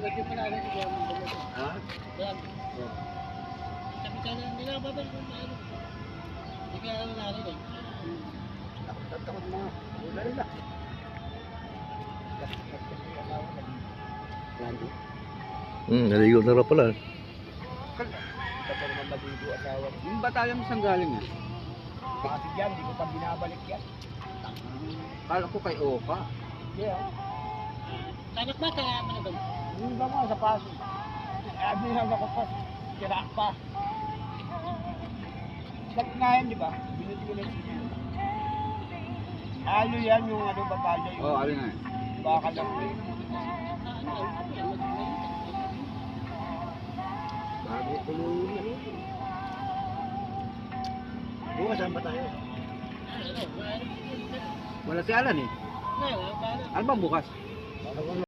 Ha? Sabi ka na nila, babay kung ano. Hindi ka narinig. Takot mo. Wala nila. Landi. Naligo na rin pala. Kapag naman maligo asawa. Yung batalyan mo saan galing yan? Kasi yan, hindi ko pa binabalik yan. Kala ko kay Oka. Yeah. Kanak ba kaya mo na doon? Yung ba mo sa paso? Abi na ako pa. Tira pa. Sak nga yan, di ba? Binuti ko lang siya. Alo yan yung ano babalo yung... Oo, alo nga. Baka lang rin. Bago tuloy yun. Bukas saan ba tayo? Wala si Alan eh. Ano bang bukas?